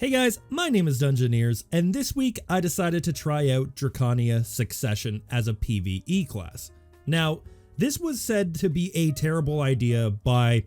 Hey guys, my name is Dungeoneers, and this week I decided to try out Drakania Succession as a PvE class. Now, this was said to be a terrible idea by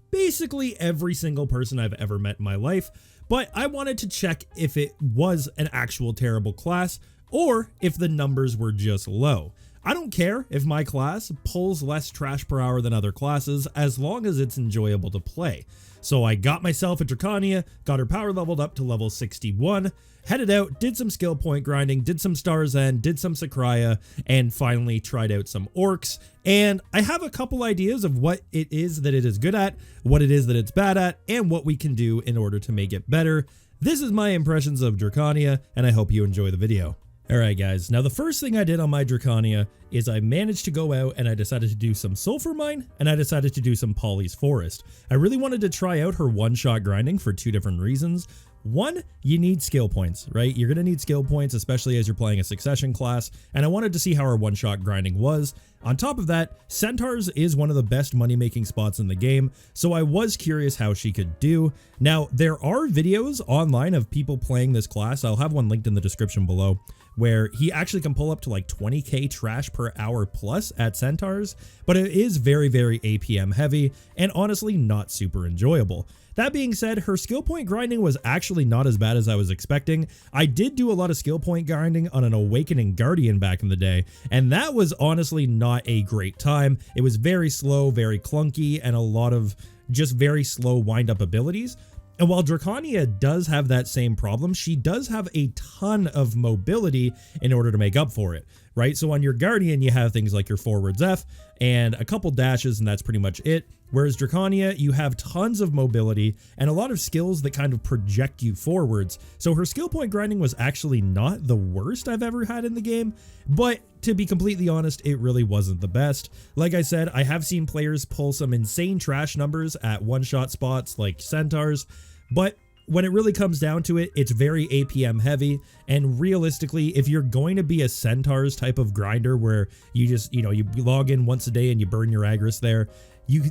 basically every single person I've ever met in my life, but I wanted to check if it was an actual terrible class or if the numbers were just low. I don't care if my class pulls less trash per hour than other classes as long as it's enjoyable to play. So I got myself a Drakania, got her power leveled up to level 61, headed out, did some skill point grinding, did some Star's End, did some Sakraya, and finally tried out some Orcs. And I have a couple ideas of what it is that it is good at, what it is that it's bad at, and what we can do in order to make it better. This is my impressions of Drakania, and I hope you enjoy the video. Alright guys, now the first thing I did on my Drakania is I managed to go out and I decided to do some Sulfur Mine and I decided to do some Polly's Forest. I really wanted to try out her one-shot grinding for two different reasons. One, you need skill points, right? You're going to need skill points, especially as you're playing a Succession class, and I wanted to see how her one-shot grinding was. On top of that, Centaurs is one of the best money-making spots in the game, so I was curious how she could do. Now, there are videos online of people playing this class. I'll have one linked in the description below, where he actually can pull up to like 20k trash per hour plus at Centaurs, but it is very, very APM heavy and honestly not super enjoyable. That being said, her skill point grinding was actually not as bad as I was expecting. I did do a lot of skill point grinding on an Awakening Guardian back in the day, and that was honestly not a great time. It was very slow, very clunky, and a lot of just very slow wind-up abilities. And while Drakania does have that same problem, she does have a ton of mobility in order to make up for it, right? So on your Guardian, you have things like your forwards F and a couple dashes, and that's pretty much it. Whereas Drakania, you have tons of mobility and a lot of skills that kind of project you forwards. So her skill point grinding was actually not the worst I've ever had in the game, but to be completely honest, it really wasn't the best. Like I said, I have seen players pull some insane trash numbers at one-shot spots like Centaurs, but when it really comes down to it, it's very APM heavy, and realistically, if you're going to be a Centaurs type of grinder where you just, you log in once a day and you burn your Agris there,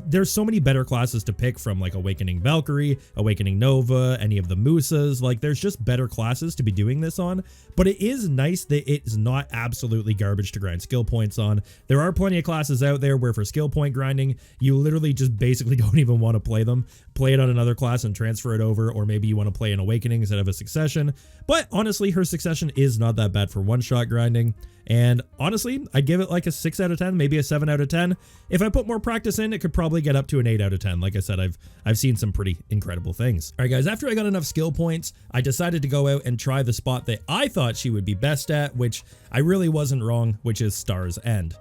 there's so many better classes to pick from, like Awakening Valkyrie, Awakening Nova, any of the Musas. Like, there's just better classes to be doing this on, but it is nice that it's not absolutely garbage to grind skill points on. There are plenty of classes out there where for skill point grinding, you literally just basically don't even want to play them. Play it on another class and transfer it over, or maybe you want to play an Awakening instead of a Succession. But honestly, her Succession is not that bad for one-shot grinding. And honestly, I'd give it like a 6 out of 10, maybe a 7 out of 10. If I put more practice in, it could probably get up to an 8 out of 10. Like I said, I've seen some pretty incredible things. All right, guys, after I got enough skill points, I decided to go out and try the spot that I thought she would be best at, which I really wasn't wrong, which is Star's End.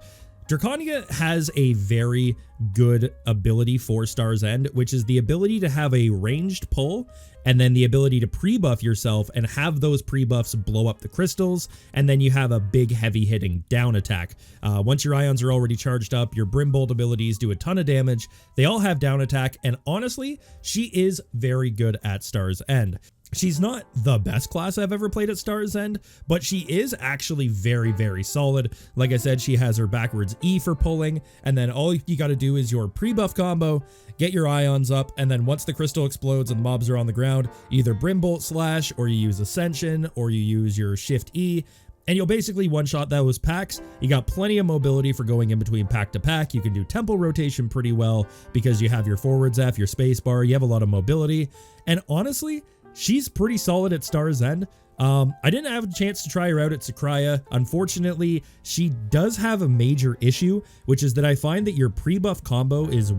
Drakania has a very good ability for Star's End, which is the ability to have a ranged pull and then the ability to pre-buff yourself and have those pre-buffs blow up the crystals, and then you have a big heavy hitting down attack. Once your ions are already charged up, your Brimbolt abilities do a ton of damage. They all have down attack, and honestly, she is very good at Star's End. She's not the best class I've ever played at Star's End, but she is actually very, very solid. Like I said, she has her backwards E for pulling, and then all you got to do is your pre-buff combo, get your ions up, and then once the crystal explodes and the mobs are on the ground, either Brimbolt Slash, or you use Ascension, or you use your Shift E, and you'll basically one-shot those packs. You got plenty of mobility for going in between pack to pack. You can do temple rotation pretty well because you have your forwards F, your space bar, you have a lot of mobility, and honestly, she's pretty solid at Star's End. I didn't have a chance to try her out at Sakraya. Unfortunately, she does have a major issue, which is that I find that your pre-buff combo is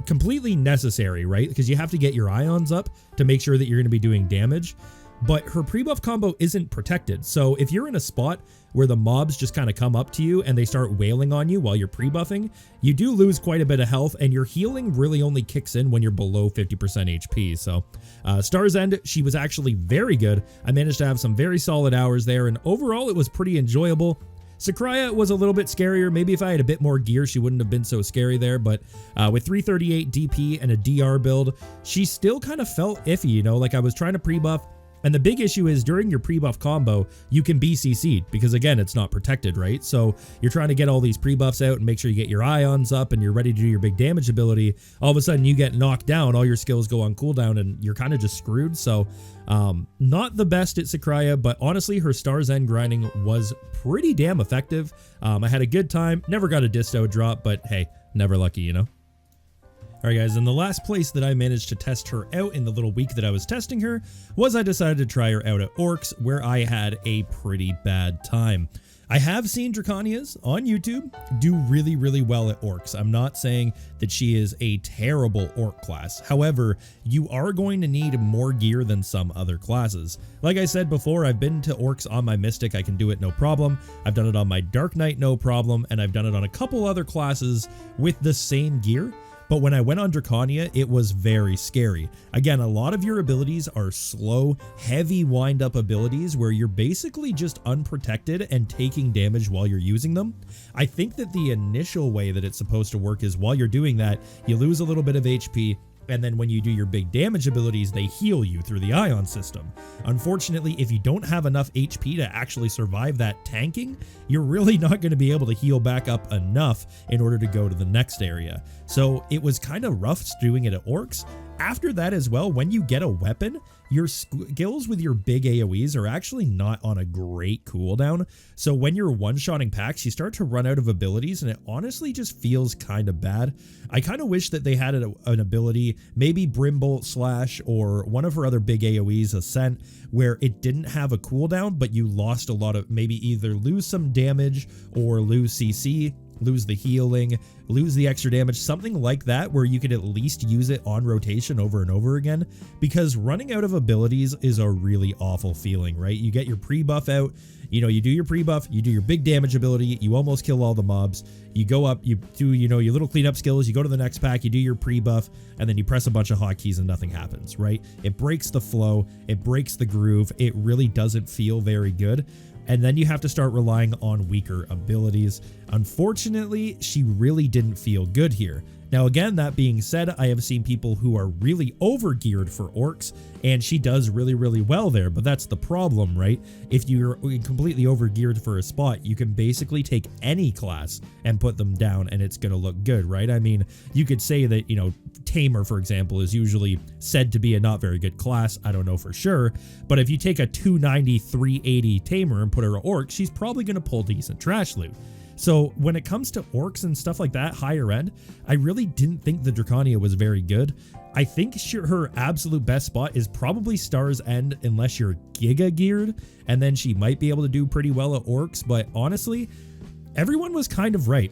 completely necessary, right? Because you have to get your ions up to make sure that you're going to be doing damage. But her pre-buff combo isn't protected. So if you're in a spot where the mobs just kind of come up to you and they start wailing on you while you're pre-buffing, you do lose quite a bit of health, and your healing really only kicks in when you're below 50% HP. So Star's End, she was actually very good. I managed to have some very solid hours there, and overall it was pretty enjoyable. Sakraya was a little bit scarier. Maybe if I had a bit more gear, she wouldn't have been so scary there, but with 338 DP and a DR build, she still kind of felt iffy, like I was trying to pre-buff, And the big issue is during your pre-buff combo, you can be CC'd because again, it's not protected, right? So you're trying to get all these pre-buffs out and make sure you get your ions up and you're ready to do your big damage ability. All of a sudden you get knocked down, all your skills go on cooldown and you're kind of just screwed. So not the best at Sakraya, but honestly, her Star's End grinding was pretty damn effective. I had a good time, never got a disto drop, but hey, never lucky, you know? Alright guys, and the last place that I managed to test her out in the little week that I was testing her was I decided to try her out at Orcs, where I had a pretty bad time. I have seen Drakanias on YouTube do really, really well at Orcs. I'm not saying that she is a terrible Orc class. However, you are going to need more gear than some other classes. Like I said before, I've been to Orcs on my Mystic. I can do it no problem. I've done it on my Dark Knight no problem. And I've done it on a couple other classes with the same gear. But when I went on Draconia, it was very scary. Again, a lot of your abilities are slow, heavy wind-up abilities where you're basically just unprotected and taking damage while you're using them. I think that the initial way that it's supposed to work is while you're doing that, you lose a little bit of HP, and then when you do your big damage abilities, they heal you through the ion system. Unfortunately, if you don't have enough HP to actually survive that tanking, you're really not going to be able to heal back up enough in order to go to the next area. So it was kind of rough doing it at Orcs. After that as well, when you get a weapon, your skills with your big AoEs are actually not on a great cooldown. So when you're one-shotting packs, you start to run out of abilities and it honestly just feels kind of bad. I kind of wish that they had an ability, maybe Brimbolt Slash or one of her other big AoEs, Ascent, where it didn't have a cooldown, but you lost a lot of, maybe either lose some damage or lose CC, lose the healing, lose the extra damage, something like that where you could at least use it on rotation over and over again, because running out of abilities is a really awful feeling, right? You get your pre-buff out, you know, you do your pre-buff, you do your big damage ability, you almost kill all the mobs, you go up, you do, you know, your little cleanup skills, you go to the next pack, you do your pre-buff, and then you press a bunch of hotkeys and nothing happens, right? It breaks the flow, it breaks the groove, it really doesn't feel very good. And then you have to start relying on weaker abilities. Unfortunately, she really didn't feel good here. Now again, that being said, I have seen people who are really over-geared for Orcs, and she does really, really well there, but that's the problem, right? If you're completely over-geared for a spot, you can basically take any class and put them down, and it's going to look good, right? I mean, you could say that, you know, Tamer, for example, is usually said to be a not very good class. I don't know for sure, but if you take a 290, 380 Tamer and put her at Orc, she's probably going to pull decent trash loot. So when it comes to Orcs and stuff like that, higher end, I really didn't think the Drakania was very good. I think her absolute best spot is probably Star's End unless you're Giga geared, and then she might be able to do pretty well at Orcs, but honestly, everyone was kind of right.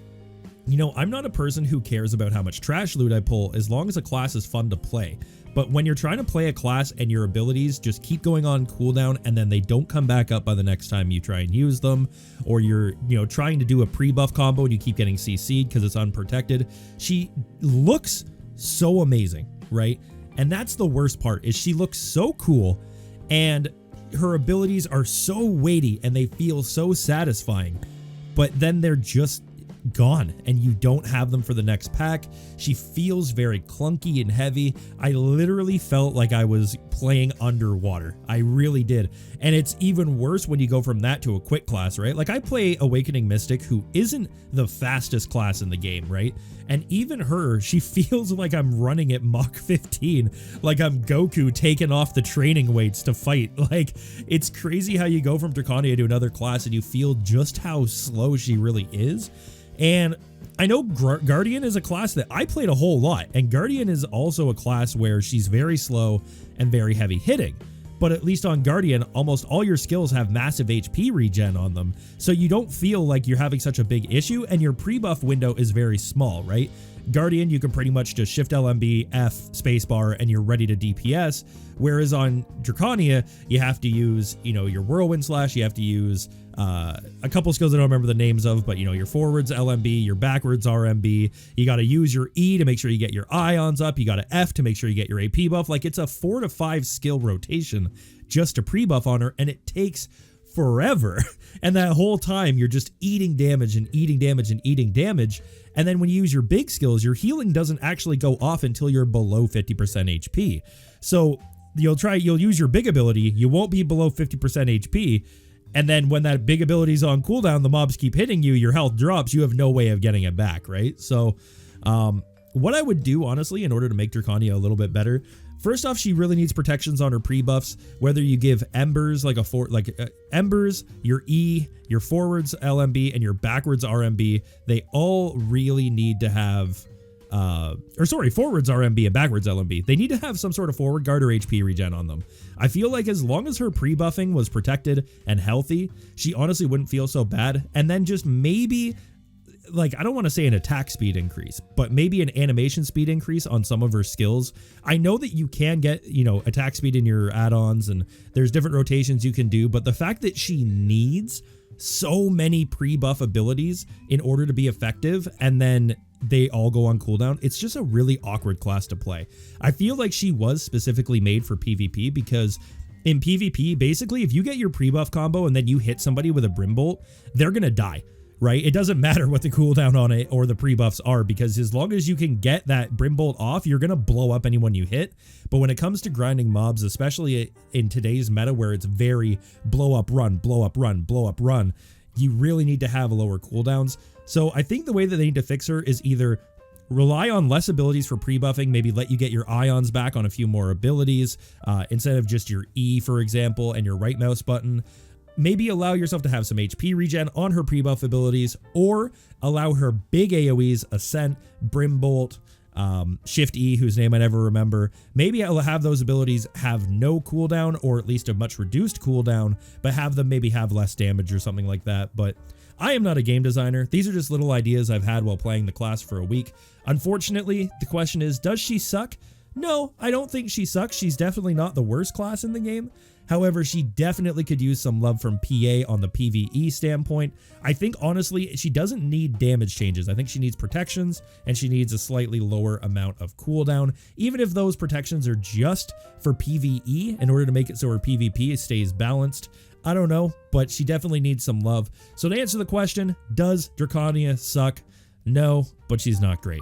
You know, I'm not a person who cares about how much trash loot I pull as long as a class is fun to play. But when you're trying to play a class and your abilities just keep going on cooldown and then they don't come back up by the next time you try and use them, or you're, you know, trying to do a pre-buff combo and you keep getting CC'd because it's unprotected, she looks so amazing, right? And that's the worst part, is she looks so cool and her abilities are so weighty and they feel so satisfying, but then they're just gone and you don't have them for the next pack. She feels very clunky and heavy. I literally felt like I was playing underwater. I really did. And it's even worse when you go from that to a quick class, right? Like I play Awakening Mystic, who isn't the fastest class in the game, right? And even her, she feels like I'm running at Mach 15, like I'm Goku taking off the training weights to fight. Like, it's crazy how you go from Draconia to another class and you feel just how slow she really is. And I know Guardian is a class that I played a whole lot, and Guardian is also a class where she's very slow and very heavy hitting. But at least on Guardian, almost all your skills have massive HP regen on them, so you don't feel like you're having such a big issue, and your pre-buff window is very small, right? Guardian, you can pretty much just shift LMB, F, spacebar, and you're ready to DPS. Whereas on Draconia, you have to use, you know, your Whirlwind Slash, you have to use a couple skills I don't remember the names of, but you know, your forwards LMB, your backwards RMB, you got to use your E to make sure you get your ions up, you got to F to make sure you get your AP buff. Like, it's a 4 to 5 skill rotation just to pre-buff on her, and it takes forever. And that whole time you're just eating damage and eating damage and eating damage. And then when you use your big skills, your healing doesn't actually go off until you're below 50% HP. So you'll use your big ability, you won't be below 50% HP, and then when that big ability's on cooldown, the mobs keep hitting you, your health drops, you have no way of getting it back, right? So what I would do, honestly, in order to make Draconia a little bit better, first off, she really needs protections on her pre-buffs, whether you give Embers, Embers, your E, your forwards LMB, and your backwards RMB, they all really need to have, forwards RMB and backwards LMB. They need to have some sort of forward guard or HP regen on them. I feel like as long as her pre-buffing was protected and healthy, she honestly wouldn't feel so bad. And then just maybe, like, I don't want to say an attack speed increase, but maybe an animation speed increase on some of her skills. I know that you can get, attack speed in your add-ons and there's different rotations you can do, but the fact that she needs so many pre-buff abilities in order to be effective and then they all go on cooldown, it's just a really awkward class to play. I feel like she was specifically made for PvP because in PvP, basically, if you get your pre-buff combo and then you hit somebody with a Brimbolt, they're going to die. Right? It doesn't matter what the cooldown on it or the pre-buffs are, because as long as you can get that Brimbolt off, you're going to blow up anyone you hit. But when it comes to grinding mobs, especially in today's meta where it's very blow up, run, blow up, run, blow up, run, you really need to have lower cooldowns. So I think the way that they need to fix her is either rely on less abilities for pre-buffing, maybe let you get your ions back on a few more abilities instead of just your E, for example, and your right mouse button. Maybe allow yourself to have some HP regen on her pre-buff abilities, or allow her big AoEs, Ascent, Brimbolt, Shift E, whose name I never remember. Maybe I'll have those abilities have no cooldown, or at least a much reduced cooldown, but have them maybe have less damage or something like that. But I am not a game designer. These are just little ideas I've had while playing the class for a week. Unfortunately, the question is, does she suck? No, I don't think she sucks. She's definitely not the worst class in the game. However, she definitely could use some love from PA on the PvE standpoint. I think, honestly, she doesn't need damage changes. I think she needs protections, and she needs a slightly lower amount of cooldown, even if those protections are just for PvE in order to make it so her PvP stays balanced. I don't know, but she definitely needs some love. So to answer the question, does Draconia suck? No, but she's not great.